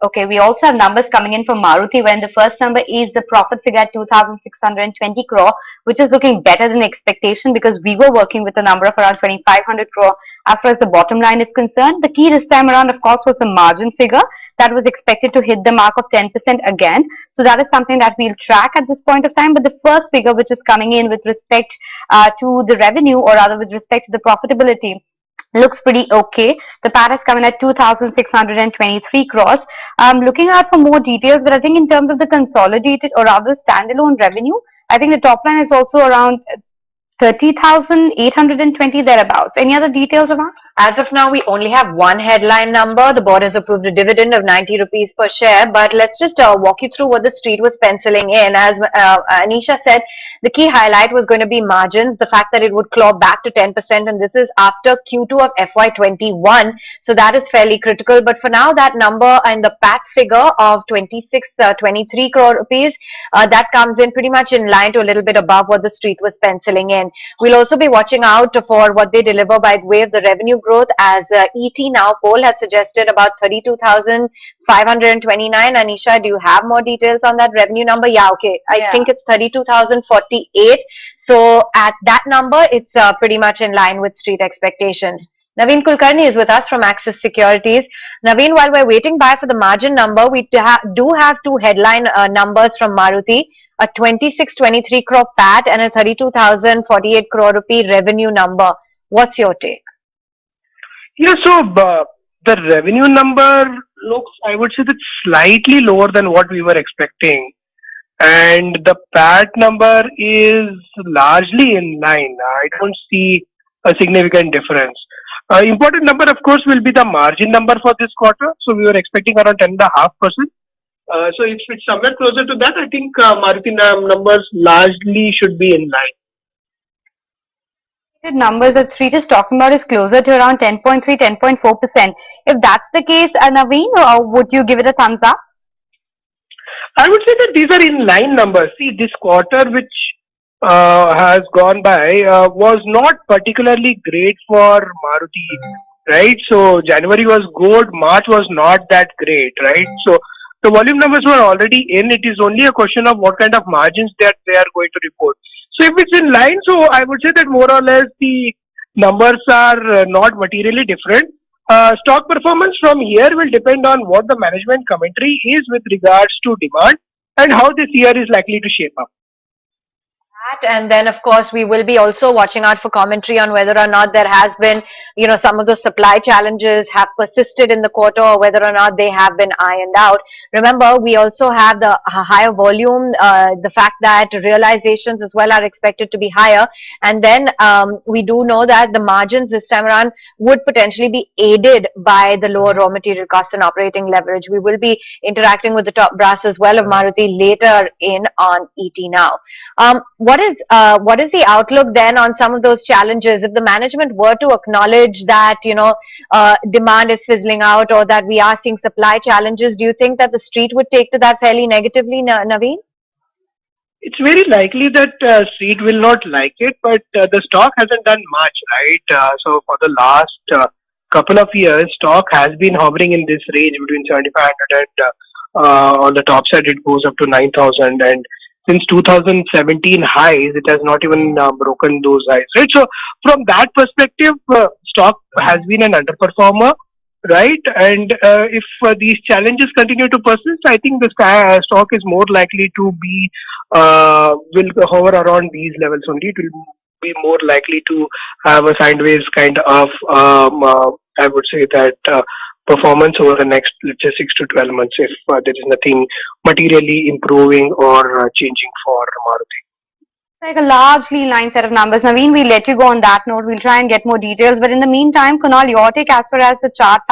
Okay, we also have numbers coming in from Maruti when the first number is the profit figure at 2,620 crore, which is looking better than expectation because we were working with a number of around 2,500 crore as far as the bottom line is concerned. The key this time around, of course, was the margin figure that was expected to hit the mark of 10% again. So that is something that we'll track at this point of time. But the first figure which is coming in with respect to the revenue, or rather with respect to the profitability, looks pretty okay. The PAT has come in at 2,623 crores. I'm looking out for more details, but I think in terms of the consolidated or rather standalone revenue, I think the top line is also around 30,820 thereabouts. Any other details about? As of now, we only have one headline number. The board has approved a dividend of 90 rupees per share. But let's just walk you through what the street was penciling in. As Anisha said, the key highlight was going to be margins, the fact that it would claw back to 10%. And this is after Q2 of FY21. So that is fairly critical. But for now, that number and the PAT figure of 23 crore rupees, that comes in pretty much in line to a little bit above what the street was penciling in. We'll also be watching out for what they deliver by way of the revenue growth, as ET Now poll had suggested about 32,529. Anisha, do you have more details on that revenue number? Yeah, okay. I think it's 32,048. So at that number, it's pretty much in line with street expectations. Naveen Kulkarni is with us from Axis Securities. Naveen, while we're waiting by for the margin number, we do have two headline numbers from Maruti, a 2623 crore PAT and a 32,048 crore rupee revenue number. What's your take? Yeah, so the revenue number looks, I would say, that's slightly lower than what we were expecting. And the PAT number is largely in line. I don't see a significant difference. Important number, of course, will be the margin number for this quarter. So we were expecting around 10.5%. So if it's somewhere closer to that, I think Maruti numbers largely should be in line. Numbers that Street is talking about is closer to around 10.3, 10.4%. If that's the case, Naveen, would you give it a thumbs up? I would say that these are in line numbers. See, this quarter which has gone by was not particularly great for Maruti, right? So January was good, March was not that great, right? So the volume numbers were already in. It is only a question of what kind of margins that they are going to report. So if it's in line, so I would say that more or less the numbers are not materially different. Stock performance from here will depend on what the management commentary is with regards to demand and how this year is likely to shape up. And then, of course, we will be also watching out for commentary on whether or not there has been, some of the supply challenges have persisted in the quarter, or whether or not they have been ironed out. Remember, we also have the higher volume, the fact that realizations as well are expected to be higher. And then we do know that the margins this time around would potentially be aided by the lower raw material costs and operating leverage. We will be interacting with the top brass as well of Maruti later in on ET Now. What is the outlook then on some of those challenges? If the management were to acknowledge that demand is fizzling out, or that we are seeing supply challenges, do you think that the street would take to that fairly negatively, Naveen? It's very likely that street will not like it, but the stock hasn't done much, right? So for the last couple of years, stock has been hovering in this range between 7,500 and on the top side it goes up to 9,000, and since 2017 highs, it has not even broken those highs, right? So from that perspective, stock has been an underperformer, right? And if these challenges continue to persist, I think the stock is more likely to be will hover around these levels only. It will be more likely to have a sideways kind of I would say that performance over the next, let's say, 6 to 12 months, if there is nothing materially improving or changing for Maruti. Like a largely line set of numbers. Naveen, we'll let you go on that note. We'll try and get more details. But in the meantime, Kunal, your take as far as the chart